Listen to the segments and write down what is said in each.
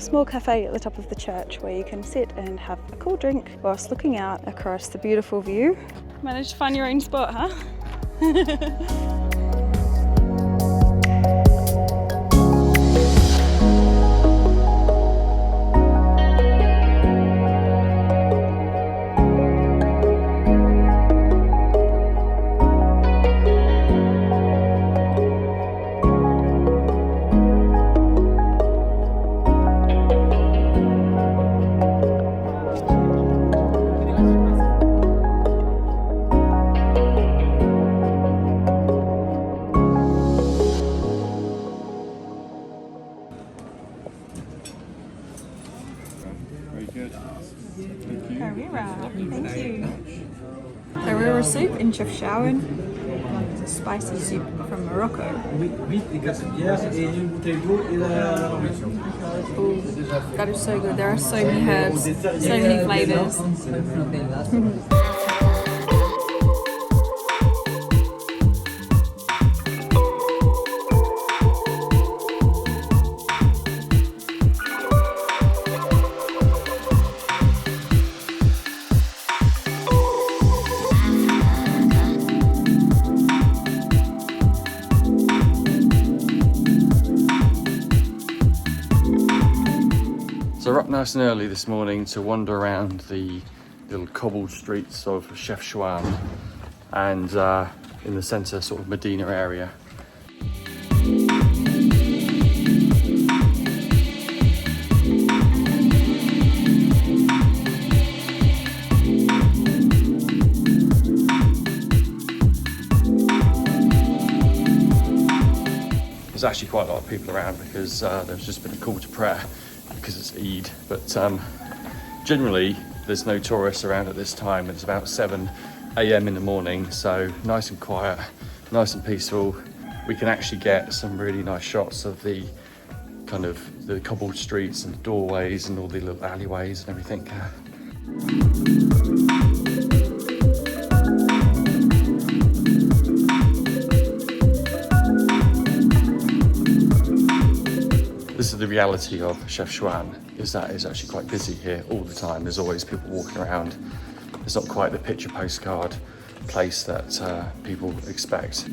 a small cafe at the top of the church where you can sit and have a cool drink whilst looking out across the beautiful view. Managed to find your own spot, huh? Terrace soup in Chefchaouen. It's a spicy soup from Morocco. Ooh, that is so good. There are so many herbs, so many flavours. So we're up nice and early this morning to wander around the little cobbled streets of Chefchaouen and in the centre sort of Medina area. There's actually quite a lot of people around because there's just been a call to prayer because it's Eid, but generally there's no tourists around at this time. It's about 7 a.m. in the morning, so nice and quiet, nice and peaceful. We can actually get some really nice shots of the kind of the cobbled streets and the doorways and all the little alleyways and everything. This is the reality of Chefchaouen, is that it's actually quite busy here all the time. There's always people walking around. It's not quite the picture postcard place that people expect.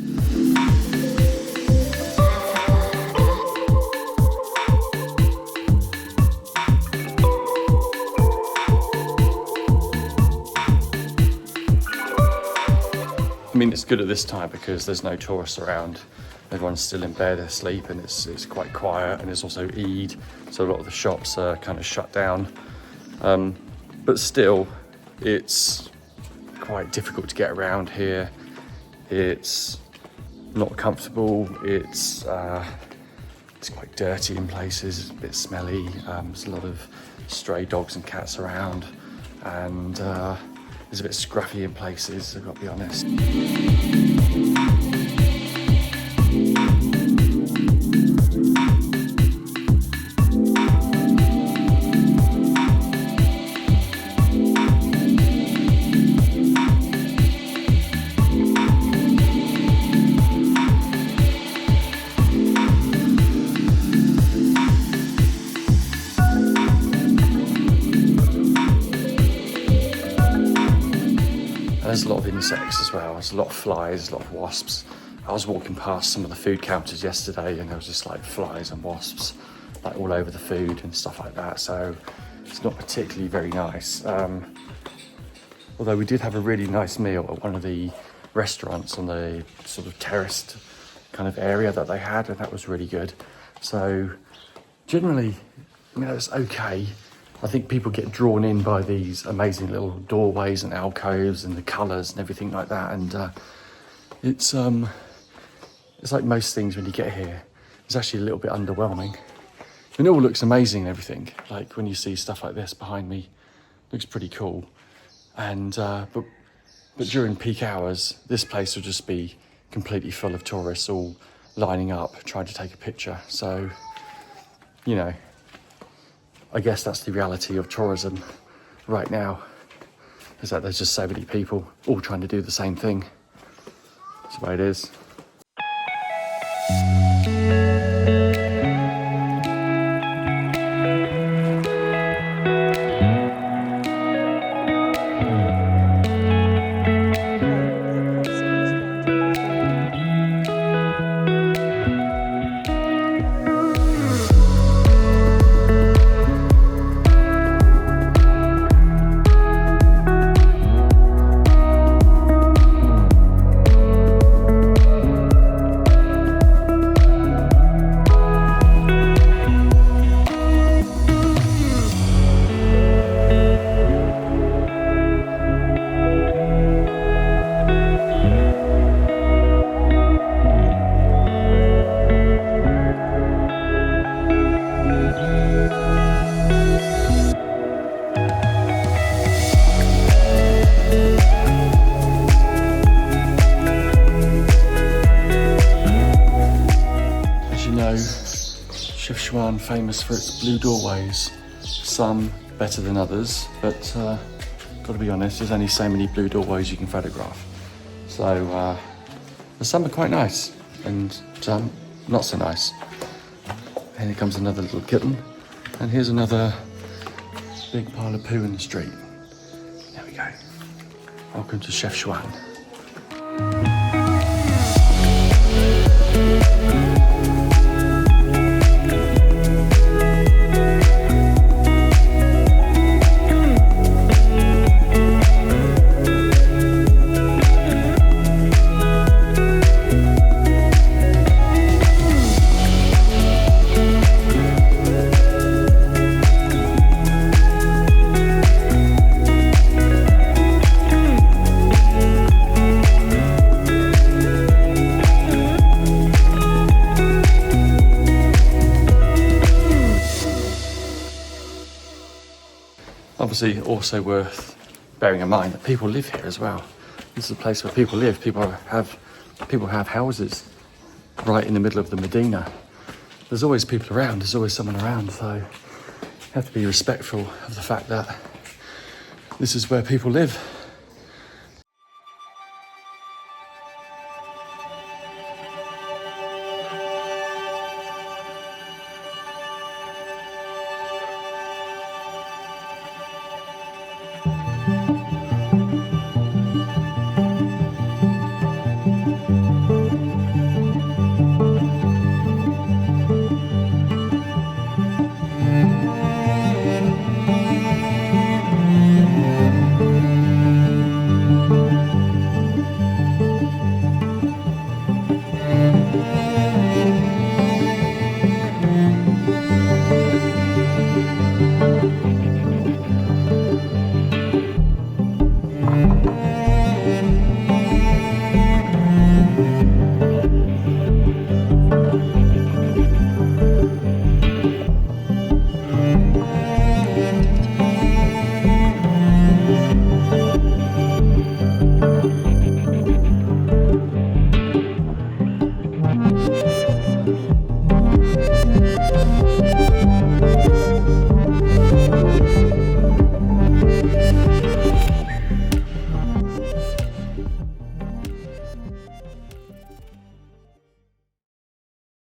I mean, it's good at this time because there's no tourists around. Everyone's still in bed, asleep, and it's quite quiet, and it's also Eid, so a lot of the shops are kind of shut down. But still, it's quite difficult to get around here. It's not comfortable. It's quite dirty in places. It's a bit smelly. There's a lot of stray dogs and cats around, and it's a bit scruffy in places, I've got to be honest. There's a lot of insects as well. There's a lot of flies, a lot of wasps. I was walking past some of the food counters yesterday and there was just like flies and wasps like all over the food and stuff like that. So it's not particularly very nice. Although we did have a really nice meal at one of the restaurants on the sort of terraced kind of area that they had, and that was really good. So generally, I mean, it's okay. I think people get drawn in by these amazing little doorways and alcoves and the colours and everything like that. And it's like most things when you get here, it's actually a little bit underwhelming. It all looks amazing and everything. Like when you see stuff like this behind me, looks pretty cool. And but during peak hours, this place will just be completely full of tourists all lining up, trying to take a picture. So, you know, I guess that's the reality of tourism right now, is that there's just so many people all trying to do the same thing. That's the way it is. Chefchaouen famous for its blue doorways. Some better than others, but gotta be honest, there's only so many blue doorways you can photograph. So some are quite nice and some not so nice. And here comes another little kitten, and here's another big pile of poo in the street. There we go. Welcome to Chefchaouen. Obviously, also worth bearing in mind that people live here as well. This is a place where people live. People have houses right in the middle of the Medina. There's always people around. There's always someone around. So you have to be respectful of the fact that this is where people live.